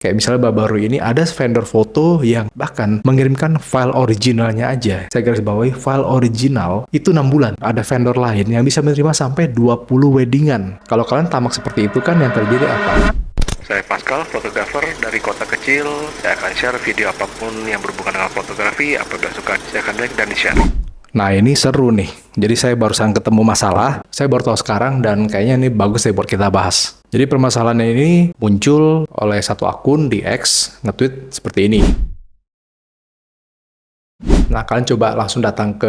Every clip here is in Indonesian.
Kayak misalnya baru-baru ini ada vendor foto yang bahkan mengirimkan file originalnya aja. Saya garis bawahi file original itu 6 bulan. Ada vendor lain yang bisa menerima sampai 20 weddingan. Kalau kalian tamak seperti itu kan yang terjadi apa? Saya Pascal, fotografer dari kota kecil. Saya akan share video apapun yang berhubungan dengan fotografi. Apabila suka, silakan like dan di-share. Nah ini seru nih. Jadi saya barusan ketemu masalah, saya baru tahu sekarang dan kayaknya ini bagus deh buat kita bahas. Jadi permasalahannya ini muncul oleh satu akun di X nge-tweet seperti ini. Nah, kalian coba langsung datang ke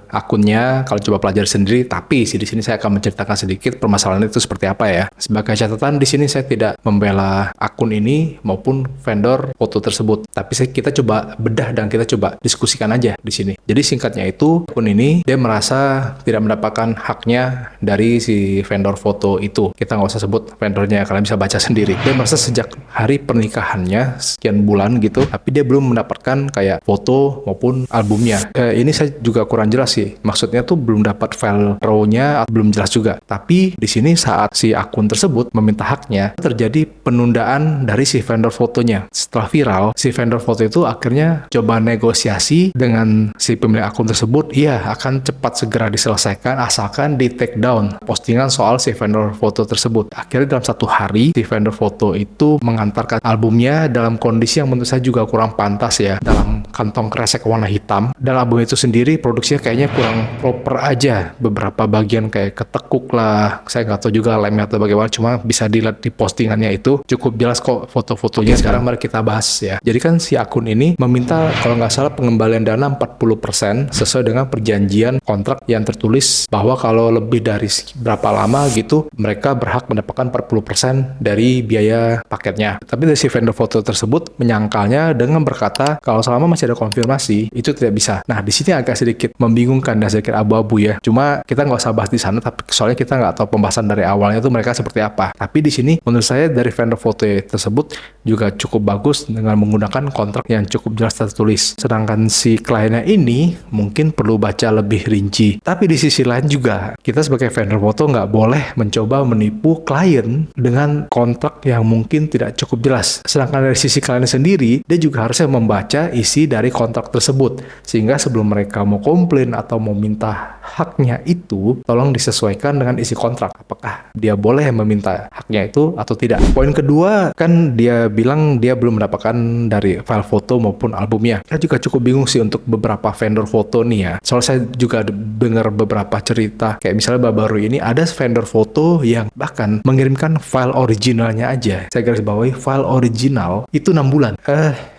akunnya, kalian coba pelajari sendiri. Tapi di sini saya akan menceritakan sedikit permasalahan itu seperti apa ya. Sebagai catatan, di sini saya tidak membela akun ini maupun vendor foto tersebut. Tapi kita coba bedah dan kita coba diskusikan aja di sini. Jadi singkatnya itu, akun ini dia merasa tidak mendapatkan haknya dari si vendor foto itu. Kita nggak usah sebut vendornya, kalian bisa baca sendiri. Dia merasa sejak hari pernikahannya sekian bulan gitu, tapi dia belum mendapatkan kayak foto maupun albumnya. Ini saya juga kurang jelas sih. Maksudnya tuh belum dapat file RAW-nya, belum jelas juga. Tapi di sini saat si akun tersebut meminta haknya, terjadi penundaan dari si vendor fotonya. Setelah viral, si vendor foto itu akhirnya coba negosiasi dengan si pemilik akun tersebut, iya akan cepat segera diselesaikan asalkan di take down postingan soal si vendor foto tersebut. Akhirnya dalam 1 hari, si vendor foto itu mengantarkan albumnya dalam kondisi yang menurut saya juga kurang pantas ya, dalam kantong kresek warna hitam. Dan album itu sendiri produksinya kayaknya kurang proper aja. Beberapa bagian kayak ketekuk lah, saya nggak tahu juga lemnya atau bagaimana, cuma bisa dilihat di postingannya itu cukup jelas kok foto-fotonya. Sekarang mari kita bahas ya. Jadi kan si akun ini meminta kalau nggak salah pengembalian dana 40% sesuai dengan perjanjian kontrak yang tertulis bahwa kalau lebih dari berapa lama gitu mereka berhak mendapatkan 40% dari biaya paketnya. Tapi dari si vendor foto tersebut menyangkalnya dengan berkata kalau selama masih ada konfirmasi itu tidak bisa. Nah, di sini agak sedikit membingungkan dan sedikit abu-abu ya. Cuma kita nggak usah bahas di sana, tapi soalnya kita nggak tahu pembahasan dari awalnya itu mereka seperti apa. Tapi di sini menurut saya dari vendor foto tersebut juga cukup bagus dengan menggunakan kontrak yang cukup jelas tertulis. Sedangkan si kliennya ini mungkin perlu baca lebih rinci. Tapi di sisi lain juga kita sebagai vendor foto nggak boleh mencoba menipu klien dengan kontrak yang mungkin tidak cukup jelas. Sedangkan dari sisi kliennya sendiri, dia juga harusnya membaca isi dari kontrak tersebut. Sehingga sebelum mereka mau komplain atau mau minta haknya itu, tolong disesuaikan dengan isi kontrak. Apakah dia boleh meminta haknya itu atau tidak. Poin kedua, kan dia bilang dia belum mendapatkan dari file foto maupun albumnya. Saya juga cukup bingung sih untuk beberapa vendor foto nih ya. Soalnya saya juga dengar beberapa cerita, kayak misalnya baru ini ada vendor foto yang bahkan mengirimkan file originalnya aja. Saya garis bawahi file original itu 6 bulan.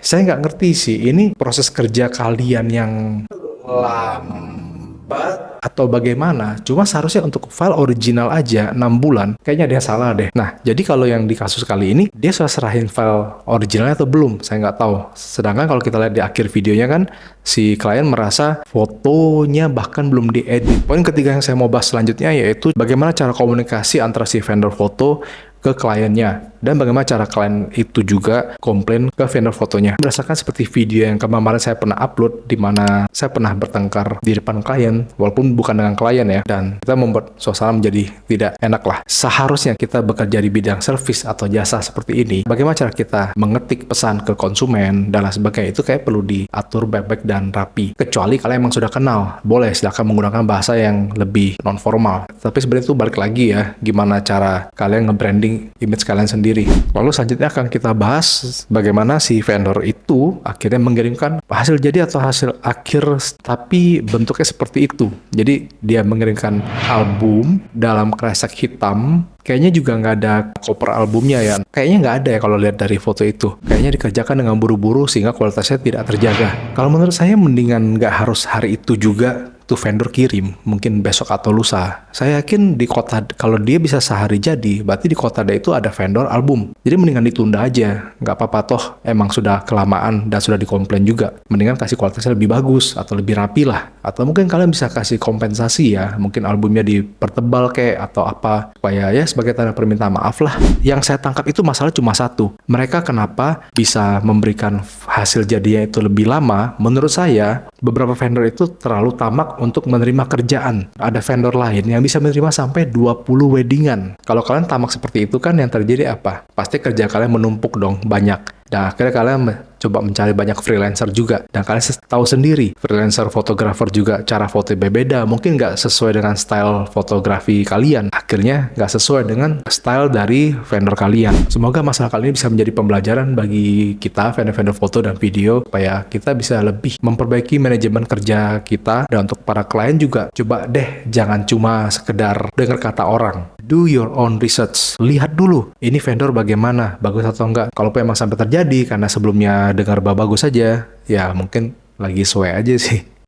Saya nggak ngerti sih, ini proses kerja kalian yang lambat atau bagaimana. Cuma seharusnya untuk file original aja 6 bulan, kayaknya ada yang salah deh. Nah, jadi kalau yang di kasus kali ini, dia sudah serahin file originalnya atau belum? Saya nggak tahu. Sedangkan kalau kita lihat di akhir videonya kan, si klien merasa fotonya bahkan belum diedit. Poin ketiga yang saya mau bahas selanjutnya yaitu bagaimana cara komunikasi antara si vendor foto ke kliennya dan bagaimana cara klien itu juga komplain ke vendor fotonya. Berdasarkan seperti video yang kemarin saya pernah upload di mana saya pernah bertengkar di depan klien walaupun bukan dengan klien ya, dan kita membuat suasana menjadi tidak enak lah. Seharusnya kita bekerja di bidang service atau jasa seperti ini, bagaimana cara kita mengetik pesan ke konsumen dan lain sebagainya itu kayak perlu diatur baik-baik dan rapi. Kecuali kalian emang sudah kenal, boleh silakan menggunakan bahasa yang lebih non formal. Tapi sebenarnya itu balik lagi ya, gimana cara kalian nge-branding image kalian sendiri. Lalu selanjutnya akan kita bahas bagaimana si vendor itu akhirnya mengirimkan hasil jadi atau hasil akhir tapi bentuknya seperti itu. Jadi dia mengirimkan album dalam kresek hitam. Kayaknya juga nggak ada cover albumnya ya. Kayaknya nggak ada ya kalau lihat dari foto itu. Kayaknya dikerjakan dengan buru-buru sehingga kualitasnya tidak terjaga. Kalau menurut saya mendingan nggak harus hari itu juga tuh vendor kirim, mungkin besok atau lusa. Saya yakin di kota, kalau dia bisa sehari jadi, berarti di kota dia itu ada vendor album. Jadi mendingan ditunda aja, nggak apa-apa toh emang sudah kelamaan dan sudah dikomplain juga. Mendingan kasih kualitasnya lebih bagus atau lebih rapi lah. Atau mungkin kalian bisa kasih kompensasi ya, mungkin albumnya dipertebal kayak atau apa, supaya ya sebagai tanda permintaan maaf lah. Yang saya tangkap itu masalah cuma satu, mereka kenapa bisa memberikan hasil jadinya itu lebih lama? Menurut saya beberapa vendor itu terlalu tamak untuk menerima kerjaan. Ada vendor lain yang bisa menerima sampai 20 weddingan. Kalau kalian tamak seperti itu kan yang terjadi apa? Pasti kerja kalian menumpuk dong, banyak. Dan akhirnya kalian coba mencari banyak freelancer juga. Dan kalian tahu sendiri, freelancer fotografer juga cara foto berbeda. Mungkin nggak sesuai dengan style fotografi kalian. Akhirnya nggak sesuai dengan style dari vendor kalian. Semoga masalah kali ini bisa menjadi pembelajaran bagi kita, vendor-vendor foto dan video, supaya kita bisa lebih memperbaiki manajemen kerja kita. Dan untuk para klien juga, coba deh jangan cuma sekedar dengar kata orang. Do your own research. Lihat dulu, ini vendor bagaimana, bagus atau enggak. Kalau memang sampai terjadi, karena sebelumnya dengar bagus aja, ya mungkin lagi sesuai aja sih.